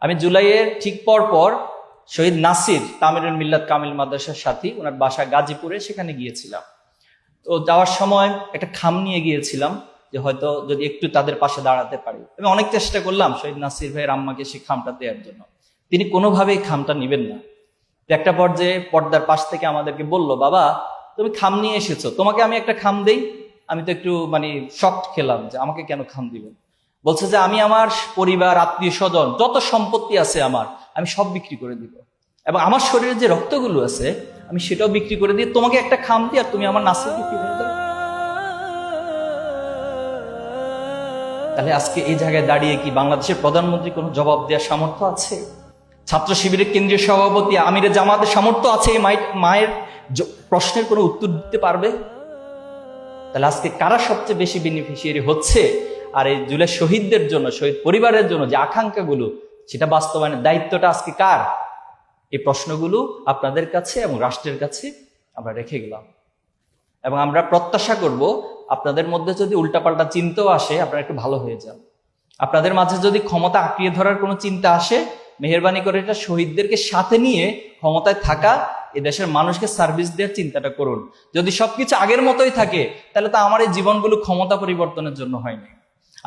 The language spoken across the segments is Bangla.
আমি জুলাইয়ের ঠিক পর শহীদ নাসির তামিরুল মিল্লাত কামিল মাদ্রাসার সাথী, ওনার বাসা গাজীপুরে, সেখানে গিয়েছিলাম। তো যাওয়ার সময় একটা খাম নিয়ে গিয়েছিলাম যে হয়তো যদি একটু তাদের পাশে দাঁড়াতে পারি। আমি অনেক চেষ্টা করলাম শহীদ নাসির ভাইয়ের আম্মাকে সেই খামটা দেওয়ার জন্য, তিনি কোনোভাবেই খামটা নিবেন না। একটা পর্যায়ে পর্দার পাশ থেকে আমাদেরকে বলল, বাবা তুমি খাম নিয়ে এসেছো, তোমাকে আমি একটা খাম দেই। আমি তো একটু শকড খেলাম যে আমাকে কেন খাম দিবেন। বলছে যে আমি আমার পরিবার, আত্মীয় স্বজন, যত সম্পত্তি আছে আমার, আমি সব বিক্রি করে দিব, এবং আমার শরীরে যে রক্তগুলো আছে আমি সেটাও বিক্রি করে দিয়ে তোমাকে একটা খাম দিই, আর তুমি আমার নাসিরকে ফিরে দাও। তাহলে আজকে এই জায়গায় দাঁড়িয়ে কি বাংলাদেশের প্রধানমন্ত্রী কোনো জবাব দেওয়ার সামর্থ্য আছে? ছাত্র শিবিরের কেন্দ্রীয় সভাপতি আমিরে জামাতের সামর্থ্য আছে এই মায়ের প্রশ্নের কোনো উত্তর দিতে পারবে? তাহলে আজকে কারা সবচেয়ে বেশি বেনিফিশিয়ারি হচ্ছে? আর এই জুলাই শহীদদের জন্য, শহীদ পরিবারের জন্য যে আকাঙ্ক্ষাগুলো, সেটা বাস্তবায়নের দায়িত্বটা আজকে কার? এই প্রশ্নগুলো আপনাদের কাছে এবং রাষ্ট্রের কাছে আমরা রেখে গেলাম, এবং আমরা প্রত্যাশা করব আপনাদের মধ্যে যদি উল্টাপাল্টা চিন্তাও আসে, আপনারা একটু ভালো হয়ে যান। আপনাদের মাঝে যদি ক্ষমতা আঁকড়িয়ে ধরার কোনো চিন্তা আসে, মেহেরবানি করে এটা শহীদদেরকে সাথে নিয়ে ক্ষমতায় থাকা, এ দেশের মানুষকে সার্ভিস দেওয়ার চিন্তাটা করুন। যদি সবকিছু আগের মতোই থাকে, তাহলে তো আমার এই জীবনগুলো ক্ষমতা পরিবর্তনের জন্য হয়নি।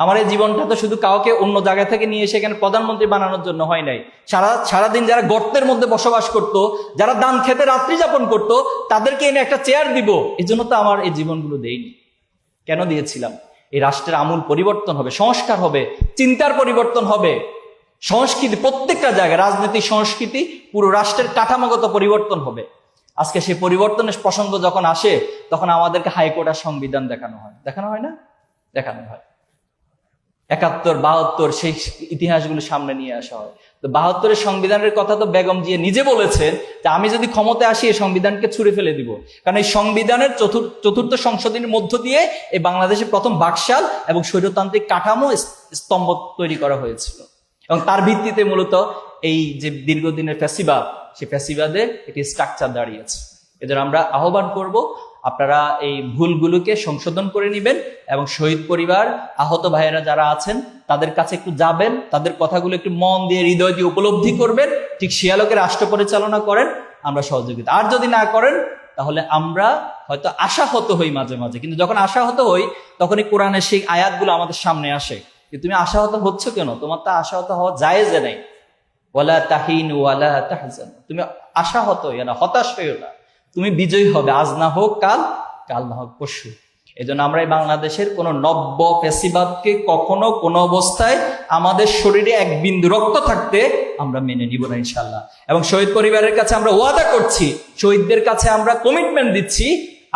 আমার এই জীবনটা তো শুধু কাউকে অন্য জায়গা থেকে নিয়ে এসে এখানে প্রধানমন্ত্রী বানানোর জন্য হয় নাই। সারাদিন যারা গর্তের মধ্যে বসবাস করত, যারা ধান খেতে রাত্রি যাপন করত, তাদেরকে এনে একটা চেয়ার দিব, এই জন্য তো আমার এই জীবনগুলো দেইনি। কেন দিয়েছিলাম? এই রাষ্ট্রের আমূল পরিবর্তন হবে, সংস্কার হবে, চিন্তার পরিবর্তন হবে, সংস্কৃতি প্রত্যেকটা জায়গায়, রাজনীতি, সংস্কৃতি, পুরো রাষ্ট্রের কাঠামোগত পরিবর্তন হবে। আজকে সেই পরিবর্তনের প্রসঙ্গ যখন আসে, তখন আমাদেরকে হাইকোর্ট আর সংবিধান দেখানো হয় না? দেখানো হয়। 71, 72 সেই ইতিহাসগুলো সামনে নিয়ে আসা হয়। তো 72-এর সংবিধানের কথা তো বেগম জিয়া নিজে বলেছেন যে আমি যদি ক্ষমতায় আসি এই সংবিধানকে ছুঁড়ে ফেলে দিব, কারণ এই সংবিধানের চতুর্থ সংশোধনীর মধ্য দিয়ে এই বাংলাদেশের প্রথম বাকশাল এবং স্বৈরতান্ত্রিক কাঠামো স্তম্ভ তৈরি করা হয়েছিল, এবং তার ভিত্তিতে মূলত এই যে দীর্ঘদিনের ফ্যাসিবাদ, সেই ফ্যাসিবাদের একটি স্ট্রাকচার দাঁড়িয়েছে। এজন্য আমরা আহ্বান করব, আপনারা এই ভুলগুলোকে সংশোধন করে নেবেন, এবং শহীদ পরিবার, আহত ভাইয়েরা যারা আছেন তাদের কাছে একটু যাবেন, তাদের কথাগুলো একটু মন দিয়ে, হৃদয় দিয়ে উপলব্ধি করবেন, ঠিক সে আলোকে রাষ্ট্র পরিচালনা করেন। আমরা সহযোগিতা, আর যদি না করেন তাহলে আমরা হয়তো আশাহত হই মাঝে মাঝে, কিন্তু যখন আশাহত হই তখনই কোরআনের সেই আয়াতগুলো আমাদের সামনে আসে যে তুমি আশাহত হচ্ছ কেন? তোমার তো আশাহত হওয়া জায়েজ নেই। ওয়ালা তাহিনু ওয়ালা তাহজানু, তুমি আশাহত হইও না, হতাশ হইও না, তুমি বিজয়ী হবে, আজ না হোক কাল, কাল না হোক পরশু। এই জন্য আমরা এই বাংলাদেশের কোন নব্য ফ্যাসিবাদকে কখনো কোনো অবস্থায় আমাদের শরীরে এক বিন্দু রক্ত থাকতে আমরা মেনে নিব না ইনশাল্লাহ। এবং শহীদ পরিবারের কাছে আমরা ওয়াদা করছি, শহীদদের কাছে আমরা কমিটমেন্ট দিচ্ছি,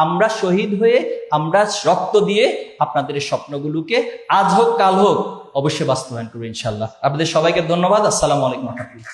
আমরা শহীদ হয়ে, আমরা রক্ত দিয়ে আপনাদের এই স্বপ্নগুলোকে আজ হোক কাল হোক অবশ্যই বাস্তবায়ন করবো ইনশাল্লাহ। আপনাদের সবাইকে ধন্যবাদ। আসসালামু আলাইকুম ওয়া রাহমাতুল্লাহ।